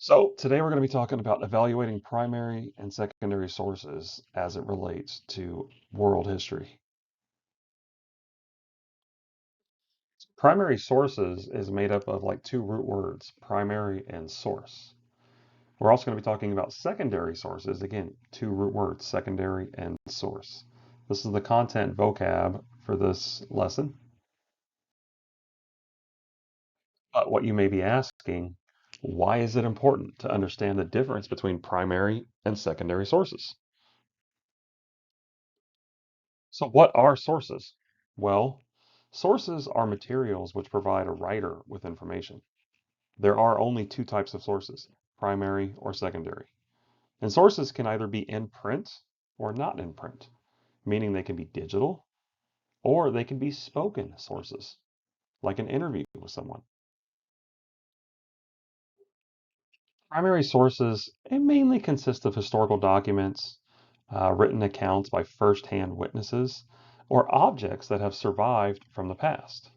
So today we're going to be talking about evaluating primary and secondary sources as it relates to world history. Primary sources is made up of like two root words, primary and source. We're also going to be talking about secondary sources, again, two root words, secondary and source. This is the content vocab for this lesson. But what you may be asking, why is it important to understand the difference between primary and secondary sources? So, what are sources? Well, sources are materials which provide a writer with information. There are only two types of sources, primary or secondary. And sources can either be in print or not in print, meaning they can be digital or they can be spoken sources, like an interview with someone. Primary sources mainly consist of historical documents, written accounts by first-hand witnesses, or objects that have survived from the past.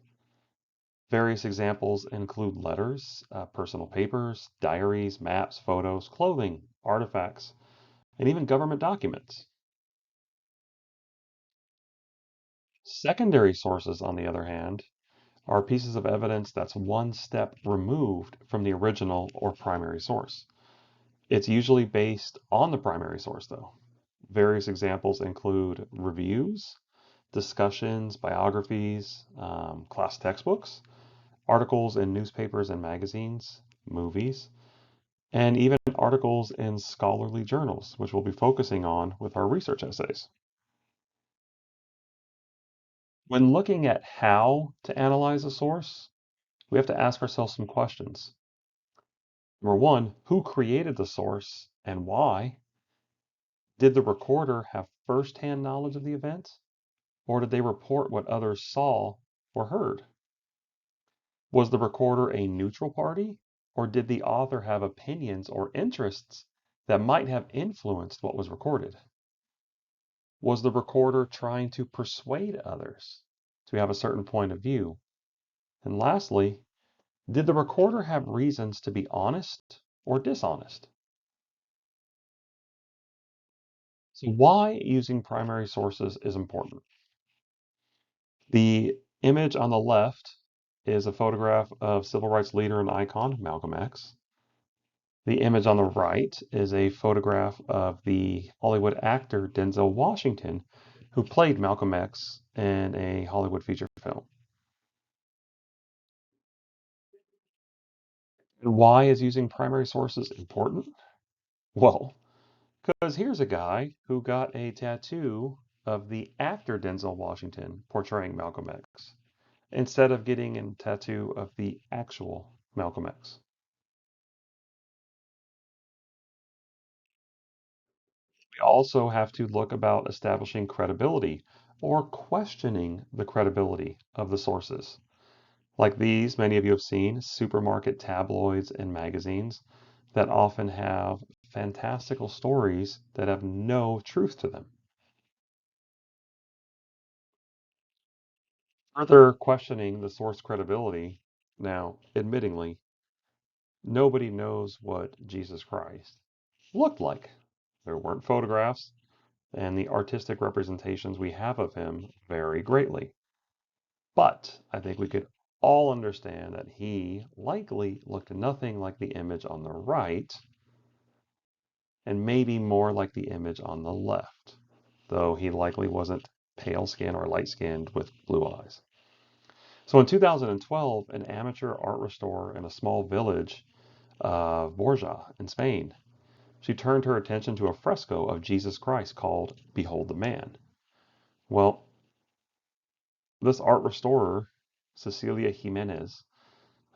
Various examples include letters, personal papers, diaries, maps, photos, clothing, artifacts, and even government documents. Secondary sources, on the other hand, are pieces of evidence that's one step removed from the original or primary source. It's usually based on the primary source, though. Various examples include reviews, discussions, biographies, class textbooks, articles in newspapers and magazines, movies, and even articles in scholarly journals, which we'll be focusing on with our research essays. When looking at how to analyze a source, we have to ask ourselves some questions. Number one, who created the source and why? Did the recorder have firsthand knowledge of the event, or did they report what others saw or heard? Was the recorder a neutral party, or did the author have opinions or interests that might have influenced what was recorded? Was the recorder trying to persuade others to have a certain point of view? And lastly, did the recorder have reasons to be honest or dishonest? So, why using primary sources is important? The image on the left is a photograph of civil rights leader and icon Malcolm X. The image on the right is a photograph of the Hollywood actor Denzel Washington, who played Malcolm X in a Hollywood feature film. And why is using primary sources important? Well, because here's a guy who got a tattoo of the actor Denzel Washington portraying Malcolm X instead of getting a tattoo of the actual Malcolm X. We also have to look about establishing credibility or questioning the credibility of the sources. Like these, many of you have seen supermarket tabloids and magazines that often have fantastical stories that have no truth to them. Further questioning the source credibility. Now, admittingly, nobody knows what Jesus Christ looked like. There weren't photographs, and the artistic representations we have of him vary greatly. But I think we could all understand that he likely looked nothing like the image on the right, and maybe more like the image on the left, though he likely wasn't pale skinned or light skinned with blue eyes. So in 2012, an amateur art restorer in a small village of Borja in Spain, she turned her attention to a fresco of Jesus Christ called Behold the Man. Well, this art restorer, Cecilia Jimenez,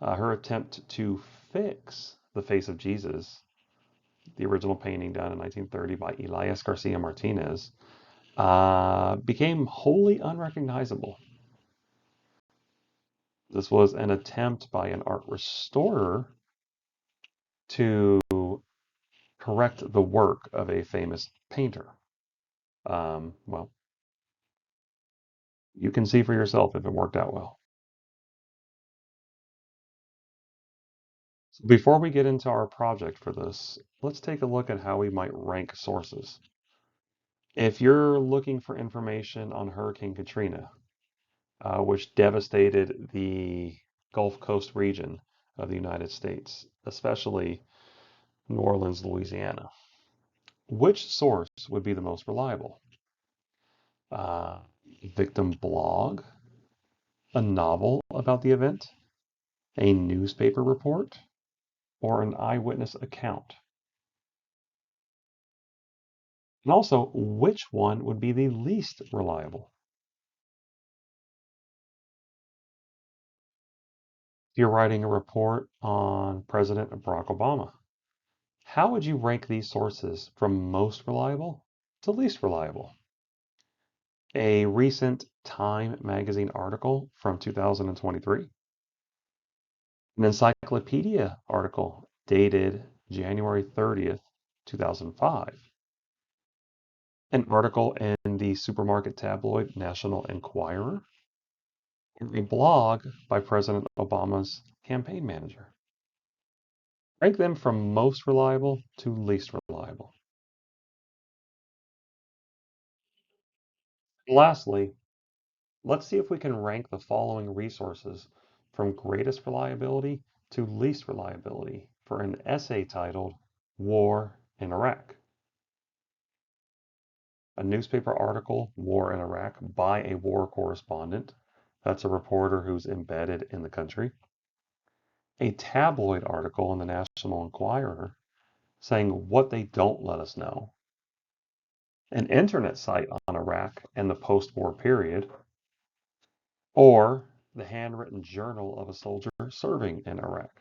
her attempt to fix the face of Jesus, the original painting done in 1930 by Elias Garcia Martinez, became wholly unrecognizable. This was an attempt by an art restorer to correct the work of a famous painter. Well, you can see for yourself if it worked out well. So before we get into our project for this, let's take a look at how we might rank sources. If you're looking for information on Hurricane Katrina, which devastated the Gulf Coast region of the United States, especially New Orleans, Louisiana, which source would be the most reliable? Uh, Victim blog, a novel about the event, a newspaper report, or an eyewitness account? And also, which one would be the least reliable? If you're writing a report on President Barack Obama, how would you rank these sources from most reliable to least reliable? A recent Time magazine article from 2023, an encyclopedia article dated January 30th, 2005, an article in the supermarket tabloid National Enquirer, or a blog by President Obama's campaign manager. Rank them from most reliable to least reliable. Lastly, let's see if we can rank the following resources from greatest reliability to least reliability for an essay titled War in Iraq. A newspaper article, War in Iraq, by a war correspondent. That's a reporter who's embedded in the country. A tabloid article in the National Enquirer saying what they don't let us know. An internet site on Iraq and the post-war period, or the handwritten journal of a soldier serving in Iraq.